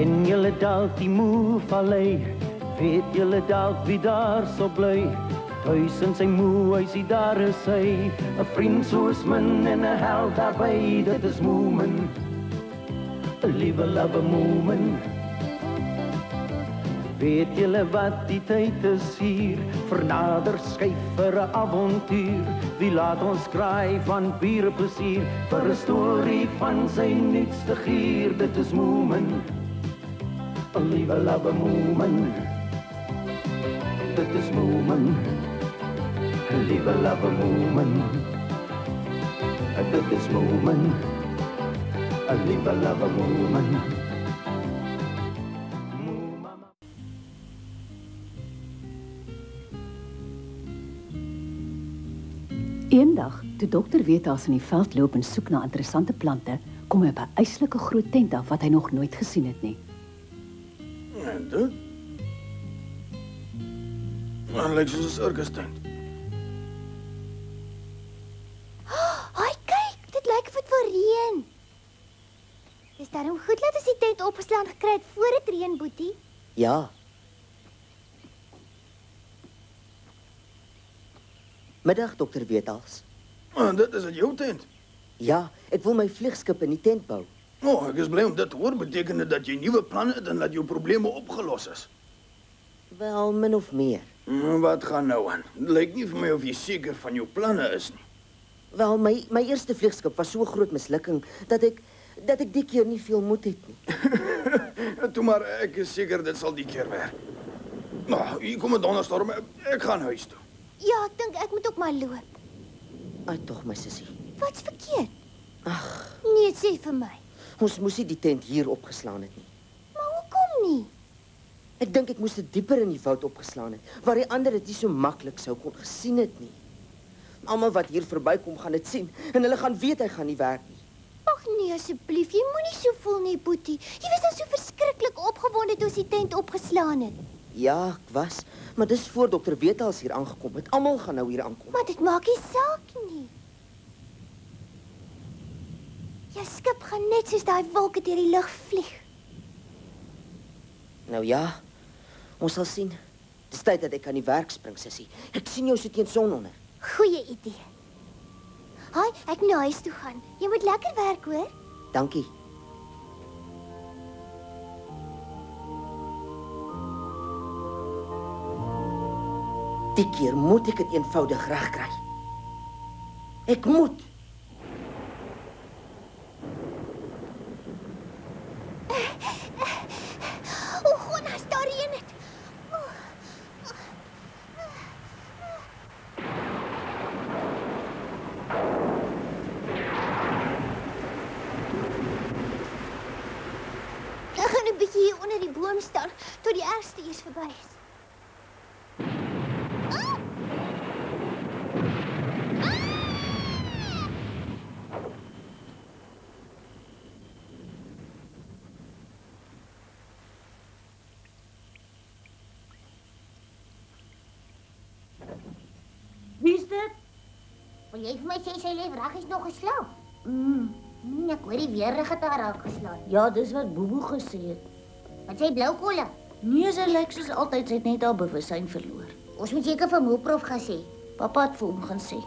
Ken julle dalk die moe vallei? Weet julle dalk wie daar so bly? Thuis in sy moe huisie daar is hy, 'n vriend soos min en 'n held daarby, dit is Moomin, 'n liewe love Moomin. Weet julle wat die tyd is hier, vernader skyf vir 'n avontuur, wie laat ons kraai van pure plesier, vir 'n storie van sy nuutste gier, dit is Moomin, 'n liewe love Moomin. Dit is Moomin, 'n liewe love Moomin. Dit is Moomin, 'n liewe love Moomin. Eendag, toe dokter Wetaas in die veld loop en soek na interessante plante, kom hy op 'n yslike groot tent af wat hy nog nooit gesien het nie. En dit? Het lyk soos 'n sirkustent. Haai, kyk, dit lyk of dit wil reën. Dis daarom goed dat ons die tent opgeslaan gekry het voor dit reën, Boetie. Ja. Middag, dokter Wetaas. Dit is uit jou tent. Ja, ek wil my vliegskip in die tent bou. Ek is bly om dit te hoor. Beteken dit dat jy nuwe planne het en dat jou probleme opgelos is? Wel, min of meer. Wat gaan nou aan? Het lyk nie vir my of jy seker van jou planne is nie. Wel, my eerste vliegskip was so groot mislukking dat ek die keer nie veel moed het nie. Toe maar, ek is seker dit sal die keer werk. Hier kom 'n donderstorm. Ek gaan huis toe. Ja, ek dink ek moet ook maar loop. Ai tog, my sussie. Wat's verkeerd? Ag, Nee, sê vir my. ons moes nie die tent hier opgeslaan het nie. Maar hoekom nie? Ek dink ek moes dit dieper in die woud opgeslaan het, waar die ander dit nie so maklik sou kon gesien het nie. Almal wat hier verbykom gaan dit sien en hulle gaan weet hy gaan nie werk nie. Ag nee, asseblief, jy moenie so voel nie, Boetie. Jy was al so verskriklik opgewonde toe ons die tent opgeslaan het. Ja, ek was, maar dis voor dokter Wetaas hier aangekom het. Almal gaan nou hier aankom. Maar dit maak nie saak nie. Jou skip gaan net soos daai wolke deur die lug vlieg. Nou ja, ons sal sien. Dis tyd dat ek aan die werk spring, sussie. Ek sien jou so teen sononder. Goeie idee. Haai, ek moet na huis toe gaan. Jy moet lekker werk, hoor. Dankie. Die keer moet ek dit eenvoudig regkry. Ek moet. O, gonas, daar reën dit. Ek gaan 'n bietjie hier onder die boom staan tot die ergste eers verby is. Wie is dit? Wil jy vir my sê sy lê reg is nog geslaap? Ek hoor die weerlig het haar raak geslaan. Ja, dis wat Bobo gesê het. Wat sê blou kolle? Nee, sy lyk soos altyd, sy het net haar bewussyn verloor. Ons moet seker vir Moeprof gaan sê. Pappa het vir hom gaan sê.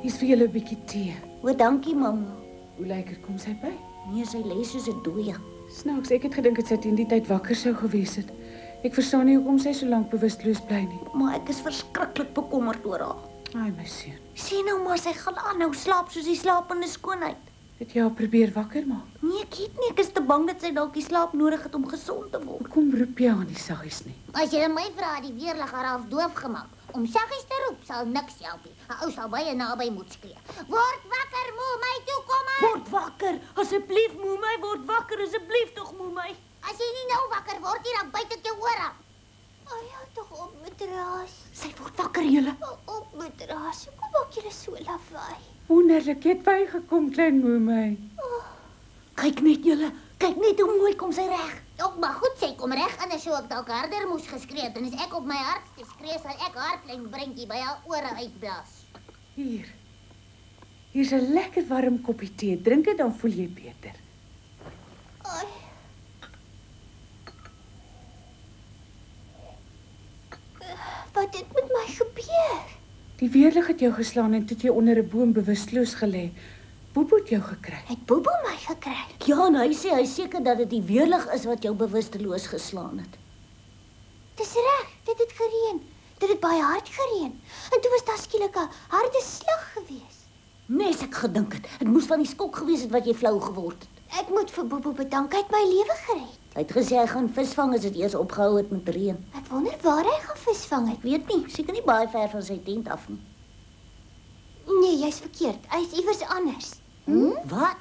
Hier's vir julle 'n bietjie tee. O, dankie, mamma. Hoe lekker kom sy by? Nee, sy lê soos 'n dooie. Snaaks, ek het gedink dit sy teen die tyd wakker sou gewees het. Ek verstaan nie hoekom sy so lank bewusteloos bly nie. Maar ek is verskriklik bekommerd oor haar. Ai, my seun. Sien nou maar, sy gaan aanhou slaap soos die slapende skoonheid. Het jy haar probeer wakker maak? Nee, ek het nie. Ek is te bang dat sy dalk die slaap nodig het om gesond te word. Kom roep jy aan die saggies nie. As jy my vra, die weerlig haar half doof gemaak. Om saggies te roep sal niks help nie. 'n Ou sal baie naby moet skree. Word wakker, moe, my toe kom maar. Word wakker. Asseblief, moe my, word wakker. Asseblief tog, moe my. As jy nie nou wakker word nie, dan byt ek jou ore. Ai, hou tog op met raas. Sy word wakker, julle. Hou op met raas. Hoekom maak julle so lawaai? Wonderlik, jy het bygekom, klein moe my. Kyk net, julle. Kyk net hoe mooi kom sy reg. Ook maar goed, sy kom reg in en so ek dalk harder moes geskree het. En as ek op my hardste skree, sal ek haar klein breintjie by haar ore uitblaas. Hier. Hier's 'n lekker warm koppie tee. Drink dit dan voel jy beter. Ai. Wat het met my gebeur? Die weerlig het jou geslaan en toe het jy onder 'n boom bewusteloos gelê. Bobo het jou gekry. Het Bobo my gekry? Ja, en hy sê hy is seker dat dit die weerlig is wat jou bewusteloos geslaan het. Dis reg, dit het gereën. Dit het baie hard gereën. En toe was daar skielik 'n harde slag gewees. Nes ek gedink het. Dit moes van die skok gewees het wat jy flou geword het. Ek moet vir Bobo bedank, hy het my lewe gered. Hy het gesê hy gaan visvang as dit eers opgehou het met reën. Ek wonder waar hy gaan visvang het. Ek weet nie, seker nie baie ver van sy tent af nie. Nee, jy's verkeerd. Hy is iewers anders. Wat?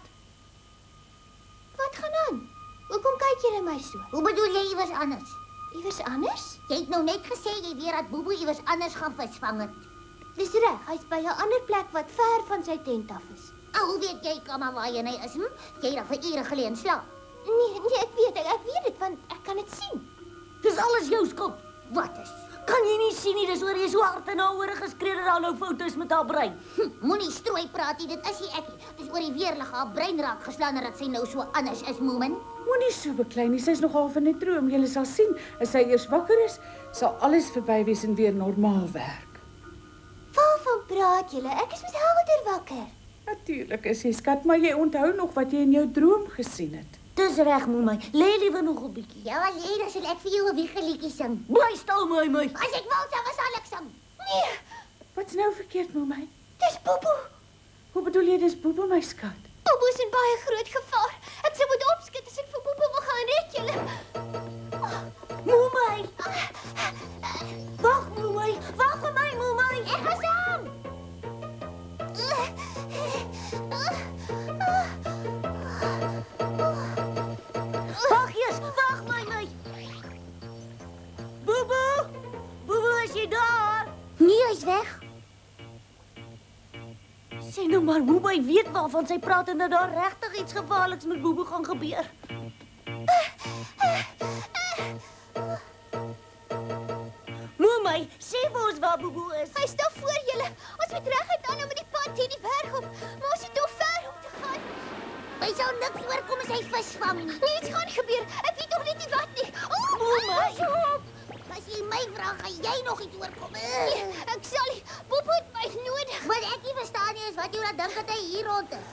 Wat gaan aan? Hoekom kyk jy na my so? Hoe bedoel jy iewers anders? Iewers anders? Jy het nou net gesê jy weet dat Bobo iewers anders gaan visvang het. Dis reg, hy's by 'n ander plek wat ver van sy tent af is. Hoe weet jy kamma waarheen hy is? Jy het vir ure gelede slaap. Nee, ek weet dit want ek kan dit sien. Dis alles jou skuld. Wat is? Kan jy nie sien nie, dis oor jy so hard en nou oor geskree dat daar nou foute is met haar brein. Moenie strooi praat nie, dit is nie ek nie. Dis oor die weerlig haar brein raak geslaan dat sy nou so anders is, Moomin. Moenie so beklei nie, sy's nog half in 'n droom. Jy sal sien, as sy eers wakker is, sal alles verby wees en weer normaal werk. Waarvan praat julle? Ek is met helder wakker. Natuurlik is jy skat, maar jy onthou nog wat jy in jou droom gesien het. Dis reg, Moemai. Lê liewe nog 'n bietjie. Ja, lê, dan sal ek vir jou 'n wiegeliedjie sing. Bly stil, my. As ek wou sal ek sing. Nee, Wat's nou verkeerd met my? dis Bobo. Hoe bedoel jy dis Bobo my skat? Bobo is in baie groot gevaar. Ek sou moet opskiet as ek vir Bobo wil gaan red julle. Moemai. Wag, Moemai. Wag vir my, Moemai. Ek gaan saam. Wag eers, wag my. Bobo, is jy daar? Nee, hy's weg. Sê nou maar, Moemai weet waarvan sy praat en dat daar regtig iets gevaarliks met Bobo gaan gebeur. Moemai, sê vir ons waar Bobo is. Hy staan voor julle. Ons moet reguit aan met die pad teen die berg op. Maar ons het nog ver om te gaan. Hy sal niks oorkom as hy visvang nie. Iets gaan gebeur. Ek weet nog net nie wat nie. Moemai. As jy my vra, gaan jy nog iets oorkom. Nee, ek sal nie. Bobo het my nodig. Wat ek nie verstaan nie is wat jy laat dink dat hy hier rond is.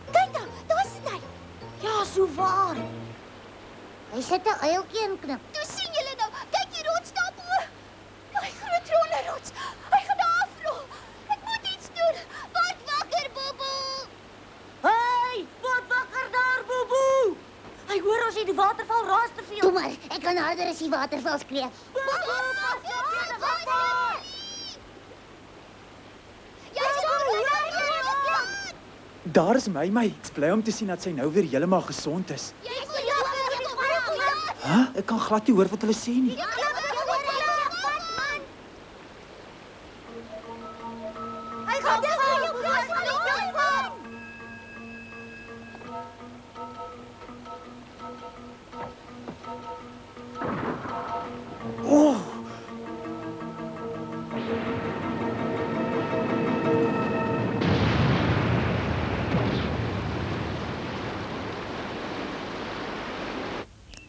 Kyk dan, daar sit hy. Ja, so waar. Hy sit 'n uiltjie in knip. Toe sien julle nou. Kyk die rots daar bo. Daai groot ronde rots. Hy gaan daar afrol. Ek moet iets doen. Word wakker, Bobo. Hey, word wakker daar, Bobo. Hy hoor ons het die waterval raas te veel. Toe maar, ek kan harder as die waterval skree. Bobo, Daar is my. Ek's bly om te sien dat sy nou weer heeltemal gesond is. Ek kan glad nie hoor wat hulle sê nie. Hy gaan dit vir jou plaas van die brand. Oh!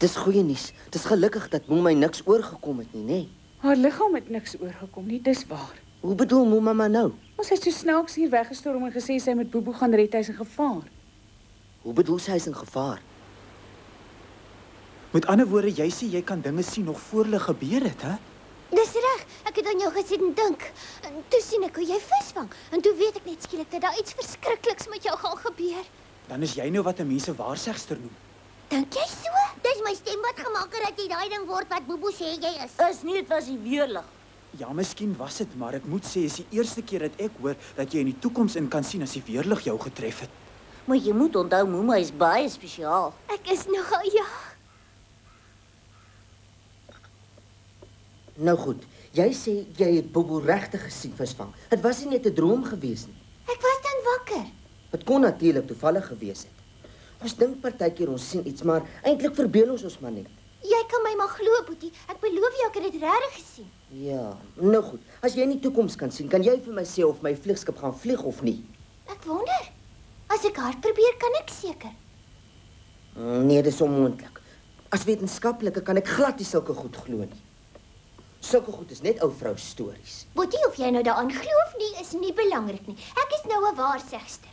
Dis goeie nuus. Dis gelukkig dat Moemai niks oorgekom het nie, nê? Haar liggaam het niks oorgekom nie, dis waar. Hoe bedoel Moemama nou? Ons het so snaaks hier weggestorm en gesê sy moet Bobo gaan red, hy's in gevaar. Hoe bedoel sy is in gevaar? Met ander woorde, jy sê jy kan dinge sien nog voor hulle gebeur het, hè? Dis reg. Ek het aan jou gesit en dink. En toe sien ek hoe jy visvang. En toe weet ek net skielik dat daar iets verskrikliks met jou gaan gebeur. Dan is jy nou wat 'n mense waarsegster noem. Dink jy so? Dis my stem wat gemaak het dat jy daai ding word wat Bobo sê jy is. Is nie, dit was die weerlig. Ja, miskien was dit, maar ek moet sê, is die eerste keer dat ek hoor dat jy in die toekoms in kan sien as die weerlig jou getref het. Maar jy moet onthou, Moemai is baie spesiaal. Ek is nogal ja. Nou goed, jy sê jy het Bobo regtig gesien visvang. Dit was nie net 'n droom gewees nie. Ek was dan wakker. Dit kon natuurlik toevallig gewees het. Ons dink partykeer ons sien iets, maar eintlik verbeel ons maar net. Jy kan my maar glo, Boetie. Ek beloof jou ek het dit regtig gesien. Ja, nou goed. As jy in die toekoms kan sien, kan jy vir my sê of my vliegskip gaan vlieg of nie? Ek wonder. As ek hard probeer, kan ek seker. Nee, dis onmoontlik. As wetenskaplike kan ek glad nie sulke goed glo nie. Sulke goed is net ou vrou stories. Boetie, of jy nou daaraan glo of nie, is nie belangrik nie. Ek is nou 'n waarsegster.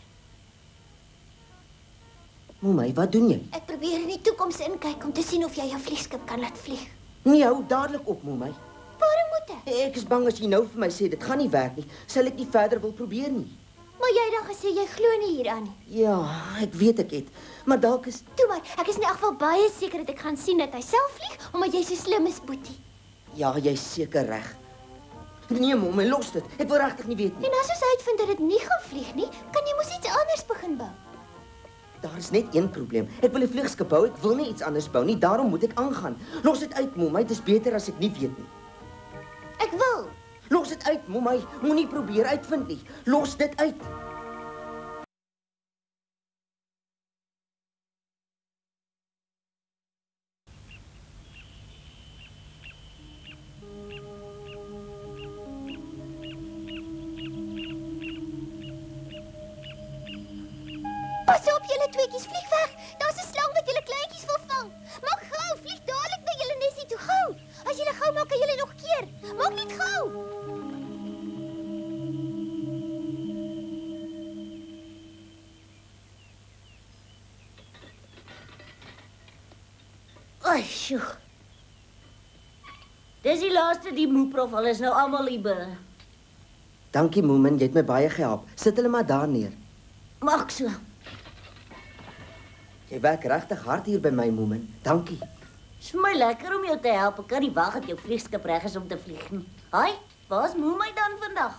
Mommy, wat doen jy? Ek probeer in die toekoms inkyk om te sien of jy jou vliegskip kan laat vlieg. Nee, hou dadelik op, Mommy. Waarom moet ek? Ek is bang as jy nou vir my sê dit gaan nie werk nie, sal ek nie verder wil probeer nie. Maar jy het dan gesê jy glo nie hieraan nie. Ja, ek weet ek het, maar dalk is Toe maar, ek is in elk geval baie seker dat ek gaan sien dat hy self vlieg, omdat jy so slim is, Boetie. ja, jy's seker reg. Nee, Mommy, los dit. Ek wil regtig nie weet nie. En as ons uitvind dat dit nie gaan vlieg nie, kan jy mos iets anders begin bou. Daar is net een probleem. Ek wil 'n vliegskip bou, ek wil nie iets anders bou nie. Daarom moet ek aangaan. Los dit uit, Mommy. Dit is beter as ek nie weet nie. Ek wil. Los dit uit, Mommy. Moenie probeer uitvind nie. Los dit uit. Pas op, julle tweetjies, vlieg weg. Daar's 'n slang wat julle kleintjies wil vang. Maak gou, vlieg dadelik na julle nesie toe, gou. As julle gou maak, kan julle nog keer. Maak net gou. Ai, sjoe. Dis die laaste die moeprof, hulle is nou almal hier binne. Dankie, Moomin. Jy het my baie gehelp. Sit hulle maar daar neer. Maak so. Jy werk regtig hard hier by my, Moomin. Dankie. Dis vir my lekker om jou te help. Ek kan nie wag dat jou vliegskip reg is om te vlieg nie. Haai, waar's Moemai dan vandag?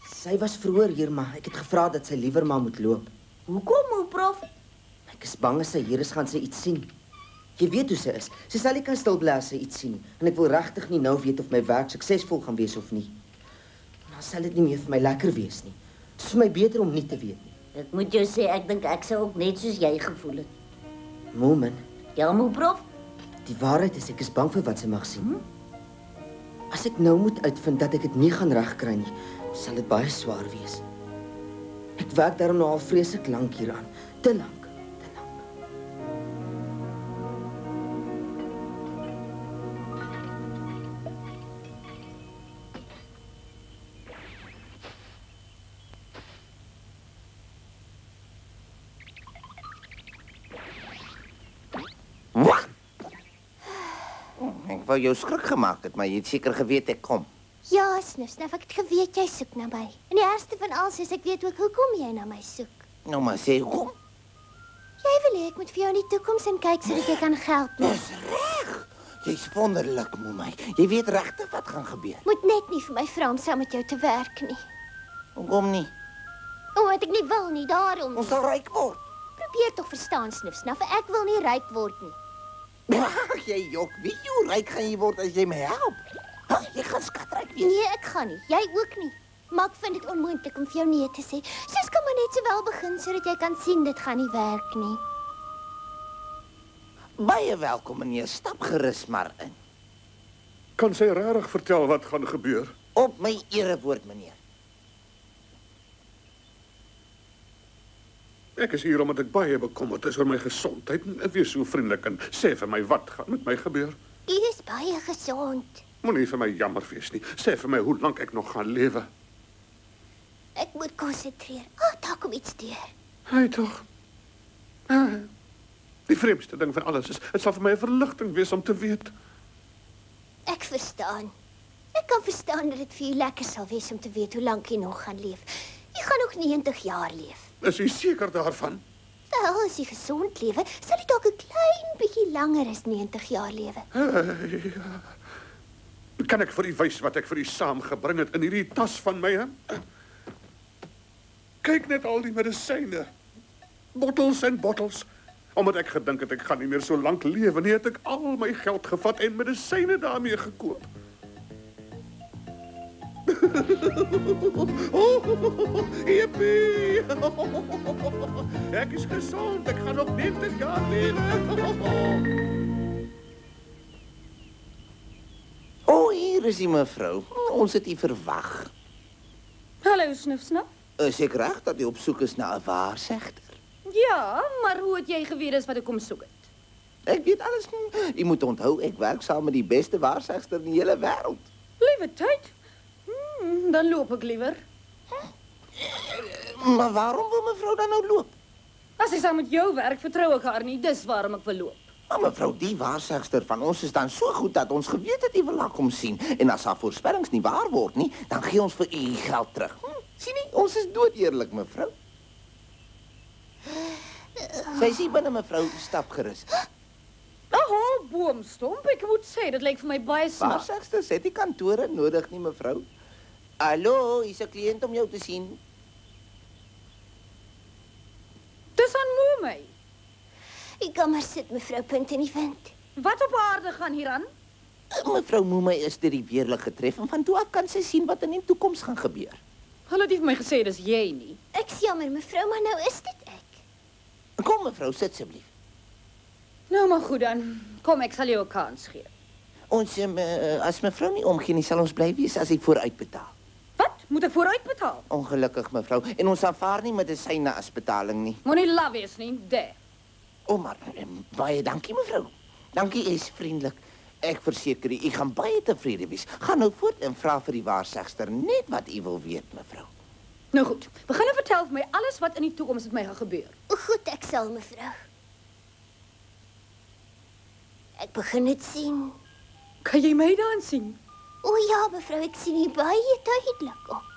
Sy was vroeër hier, maar ek het gevra dat sy liewer maar moet loop. Hoekom, moeprof? Ek is bang as sy hier is, gaan sy iets sien. Jy weet hoe sy is. Sy sal nie kan stil bly as sy iets sien nie. En ek wil regtig nie nou weet of my werk suksesvol gaan wees of nie. Dan sal dit nie meer vir my lekker wees nie. Dit is vir my beter om nie te weet nie. Ek moet jou sê, ek dink ek sou ook net soos jy gevoel het. Moomin, Ja, moeprof? die waarheid is ek is bang vir wat sy mag sien. As ek nou moet uitvind dat ek dit nie gaan regkry nie, sal dit baie swaar wees. Ek werk daarom nou al vreeslik lank hieraan. Te lank. Ek wou jou skrik gemaak het, maar jy het seker geweet ek kom. Ja, Snuf, ek het geweet jy soek na my. En die ergste van alles is ek weet ook hoekom jy na my soek. Nou maar sê hoekom? Jy wil hê ek moet vir jou in die toekoms in kyk sodat jy kan geld maak. Dis reg. Jy's wonderlik, Moemai. Jy weet regtig wat gaan gebeur. Moet net nie vir my vra om saam met jou te werk nie. Hoekom nie? Omdat ek nie wil nie, daarom. Ons sal ryk word. Probeer tog verstaan, Snuf. Ek wil nie ryk word nie. Ag, jy jok. Wie hoe ryk gaan jy word as jy my help? Ag, jy gaan skatryk wees. Nee, ek gaan nie. Jy ook nie. Maar ek vind dit onmoontlik om vir jou nee te sê. Soos kan maar net sowel begin sodat jy kan sien dit gaan nie werk nie. Baie welkom, meneer. Stap gerus maar in. Kan sy regtig vertel wat gaan gebeur? Op my erewoord, meneer. Ek is hier omdat ek baie bekommerd is oor my gesondheid. En wees so vriendelik en sê vir my wat gaan met my gebeur. U is baie gesond. Moenie vir my jammer wees nie. Sê vir my hoe lank ek nog gaan lewe. Ek moet konsentreer. Daar kom iets deur. Hy tog. Die vreemdste ding van alles is, dit sal vir my 'n verligting wees om te weet. Ek verstaan. Ek kan verstaan dat dit vir jou lekker sal wees om te weet hoe lank jy nog gaan leef. Jy gaan nog 90 jaar leef. Is jy seker daarvan? Wel, as jy gesond lewe, sal jy dalk 'n klein bietjie langer as 90 jaar lewe. Kan ek vir u wys wat ek vir u saamgebring het in hierdie tas van my? Kyk net al die medisyne. Bottels en bottels. Omdat ek gedink het ek gaan nie meer so lank lewe nie, het ek al my geld gevat en medisyne daarmee gekoop. Jippie! Ek is gezond, ek gaan nog 90 jaar lewe. Hier is die mevrou. Ons het u verwag. Hallo, Snuf. Is ek reg dat jy op soek is na 'n waarsegter? Ja, maar hoe het jy geweet dis wat ek kom soek het? Ek weet alles. Jy moet onthou, ek werk saam met die beste waarsegster in die hele wêreld. Liewe tyd. Dan loop ek liewer. Maar waarom wil mevrou dan nou loop? As sy saam met jou werk, vertrou ek haar nie. Dis waarom ek wil loop. Maar mevrou, die waarsegster van ons is dan so goed dat ons geweet het jy wil haar kom sien. En as haar voorspellings nie waar word nie, dan gee ons vir u geld terug. Sien nie, ons is doodeerlik, mevrou. Sy sê binne, mevrou, stap gerus. 'n Hol boomstomp, ek moet sê, dit lyk vir my baie snaaks. Waarsegster, het die kantore nodig nie, mevrou. Hallo, hier's 'n kliënt om jou te sien. Dis aan Moe. Ek kan maar sit, mevrou Punt in die wind. Wat op aarde gaan hier aan? Mevrou Moe is deur die weerlig getref en van toe af kan sy sien wat in die toekoms gaan gebeur. Hulle het nie vir my gesê dis jy nie. Ek's jammer, mevrou, maar nou is dit ek. Kom mevrou, sit asseblief. Nou maar goed dan. Kom, ek sal jou 'n kans gee. Ons as mevrou nie omgee nie, sal ons bly wees as hy vooruit betaal. Wat? Moet ek vooruit betaal? Ongelukkig mevrou, en ons aanvaar nie medisyne as betaling nie. Moenie laf wees nie, daar. Maar baie dankie mevrou. Dankie, u is vriendelik. Ek verseker u gaan baie tevrede wees. Gaan nou voort en vra vir die waarsegster net wat u wil weet, mevrou. Nou goed, begin nou vertel vir my alles wat in die toekoms met my gaan gebeur. Goed, ek sal, mevrou. Ek begin dit sien. Kan jy my dan sien? O ja, mevrou, ek sien hier baie duidelik ook.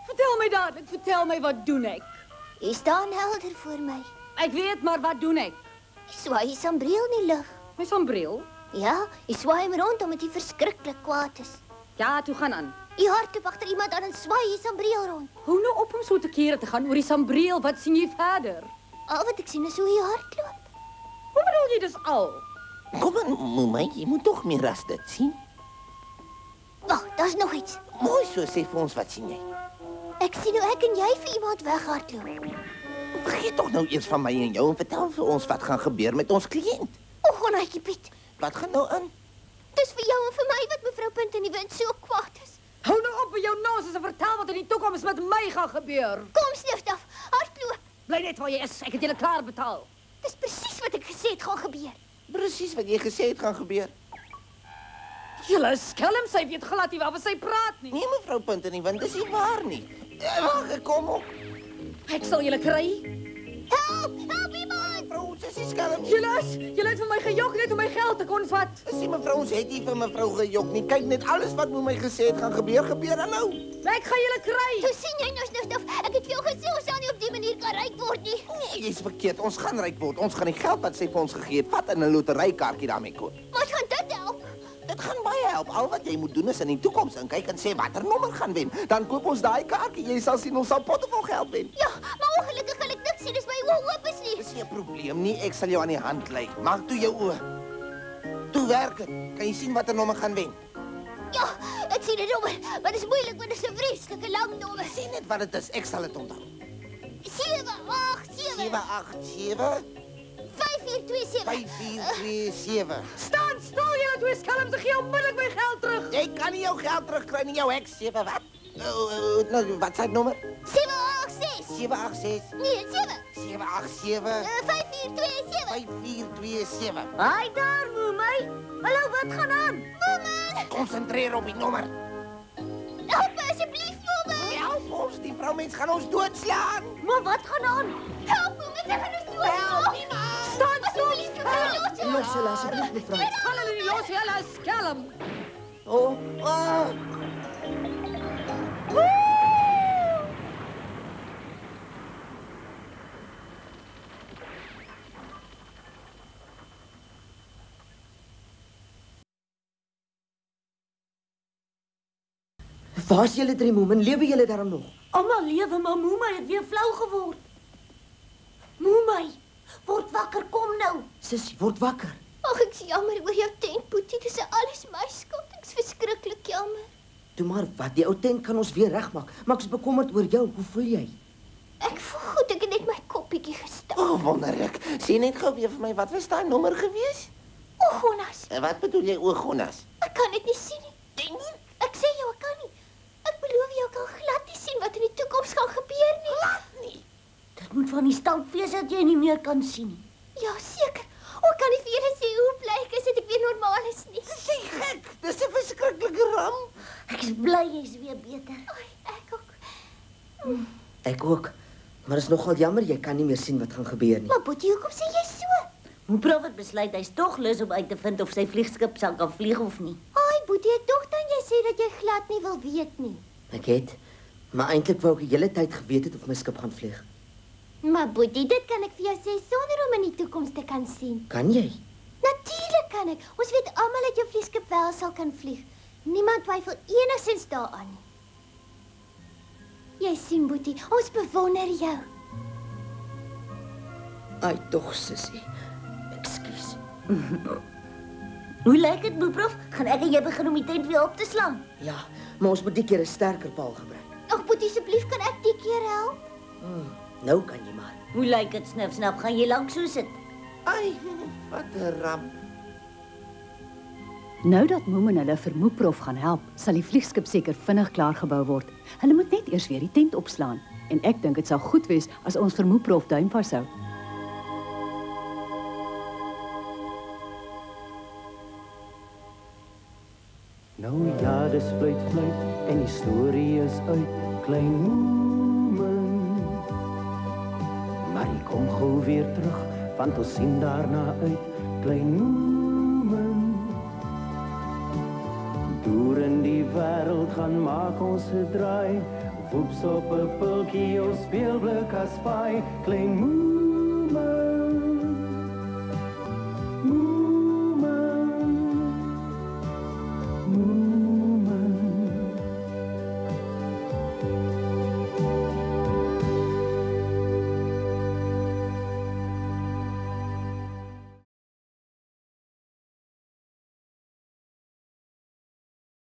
Vertel my dadelik, vertel my wat doen ek? Jy staan helder voor my. Ek weet, maar wat doen ek? Jy swaai jy sambreel in die lug. My sambreel? Ja, jy swaai hom rond omdat hy verskriklik kwaad is. Ja, toe gaan aan. Jy hardloop agter iemand aan en swaai jy sambreel rond. Hou nou op om so te kere te gaan oor die sambreel. Wat sien jy verder? Al wat ek sien is hoe jy hardloop. Hoe bedoel jy dis al? Kom aan, Moe, jy moet toch meer as dit sien. Wag, daar's nog iets. Mooi so, sê vir ons, wat sien jy? Ek sien hoe ek en jy vir iemand weghardloop. Vergeet toch nou eers van my en jou en vertel vir ons wat gaan gebeur met ons kliënt. O, Gonnaatjie Piet. Wat gaan nou aan? Dis vir jou en vir my wat mevrou Punt in die wind so kwaad is. Hou nou op met jou nonsens en vertel wat in die toekoms met my gaan gebeur. Kom, Snifstaf, hardloop. Bly net waar jy is, ek het julle klaar betaal. Dis presies wat ek gesê het gaan gebeur. Presies wat jy gesê het gaan gebeur. Julle skelm, sy weet glad nie waaroor sy praat nie. Nee, mevrou Punt in die wind, dis nie waar nie. Wag, kom op. Ek sal julle kry. Help, help iemand. Mevrou, ons is nie skelm nie. Julle het vir my gejok net om my geld te kon vat. Sê mevrou, ons het nie vir mevrou gejok nie. Kyk net, alles wat met my gesê het gaan gebeur, gebeur dan nou. Ek gaan julle kry. Toe sien jy nou, Snifstaf, ek het vir jou gesê ons sal nie op die manier kan ryk word nie. Nee, jy's verkeerd. Ons gaan ryk word. Ons gaan die geld wat sy vir ons gegee het, vat in 'n loterykaartjie daarmee koop. Wat gaan dit help? Dit gaan baie help. Al wat jy moet doen is in die toekoms inkyk en sê watter nommer gaan wen. Dan koop ons daai kaartjie. Jy sal sien ons sal pottevol geld wen. Ja, maar ongelukkig kan ek niks sien. Dis my oë oop is nie. Dis nie 'n probleem nie. Ek sal jou aan die hand lei. Maak toe jou oë. Toe werk dit. Kan jy sien watter nommer gaan wen? Ja, ek sien die nommer, maar dit is moeilik want dit is 'n vreeslike lang nommer. Sien net wat dit is. Ek sal dit onthou. 787 787 5427 5427. Staan stil, julle twee skelms, ek gee onmiddellik my geld terug. Jy kan nie jou geld terugkry nie, jou heks. 7 wat? Nou, wat is die nommer? 786 786 Nee, 7 787 5427 5427. Haai daar, Moe. Hallo, wat gaan aan? Moeman, Konsentreer op die nommer. help my asseblief, Moeman. Help ons, die vroumens gaan ons doodslaan. Maar wat gaan aan? Help, Moeman, sy gaan ons dood. Help iemand. Staan stil. Los hulle asseblief, mevrou. Ek sal hulle nie los, julle is skelm. Waar is julle drie moemen? Lewe julle daarom nog? Almal lewe, maar Moe het weer flou geword. Moe, word wakker, kom nou. Sissie, word wakker. Ag, ek is jammer oor jou tent, Boetie. Dis alles my skuld. Ek's verskriklik jammer. Toe maar wat, die ou tent kan ons weer regmaak. Maar ek's bekommerd oor jou. Hoe voel jy? Ek voel goed. Ek het net my koppietjie gestap. Wonderlik. Sê net gou weer vir my, wat was daai nommer gewees? O, Gonnas. Wat bedoel jy, o Gonnas? Ek kan dit nie sien nie. Ek sê jou, ek kan nie. Ek beloof jou, ek kan glad nie sien wat in die toekoms gaan gebeur nie. Glad nie. Dit moet van die stank wees dat jy nie meer kan sien nie. Ja, seker. Ek kan nie vir julle sê hoe bly ek is dat ek weer normaal is nie. Dis jy gek. Dis 'n verskriklike ramp. Ek is bly jy's weer beter. Ai, ek ook. Ek ook. Maar is nogal jammer jy kan nie meer sien wat gaan gebeur nie. Maar Boetie, hoekom sê jy so? Moeprof het besluit hy's tog lus om uit te vind of sy vliegskip sal kan vlieg of nie. Ai, Boetie, het tog dan jy sê dat jy glad nie wil weet nie. Ek het, maar eintlik wou ek die hele tyd geweet het of my skip gaan vlieg. Maar Boetie, dit kan ek vir jou sê sonder om in die toekoms te kan sien. Kan jy? Natuurlik kan ek. Ons weet almal dat jou vliegskip wel sal kan vlieg. Niemand twyfel enigsins daaraan nie. Jy sien, Boetie, ons bewonder jou. Ai, tog, sussie. Ekskuus. Hoe lyk dit, moeprof? Gaan ek en jy begin om die tent weer op te slaan? Ja, maar ons moet die keer 'n sterker paal gebruik. Ag, Boetie, asseblief kan ek die keer help? Nou kan jy maar. Hoe lyk dit, Snap? Gaan jy lank so sit? Ai, wat 'n ramp. Nou dat Moem en hulle vir Moeprof gaan help, sal die vliegskip seker vinnig klaargebou word. Hulle moet net eers weer die tent opslaan. En ek dink dit sal goed wees as ons vir Moeprof duim vashou. Nou ja, dis fluit en die storie is uit, klein Moemen. Maar hy kom gou weer terug, want ons sien daarna uit, klein Moemen. Deur in die wêreld gaan maak ons 'n draai, woeps op 'n pultjie, ons speelblik as paai, klein Moemen.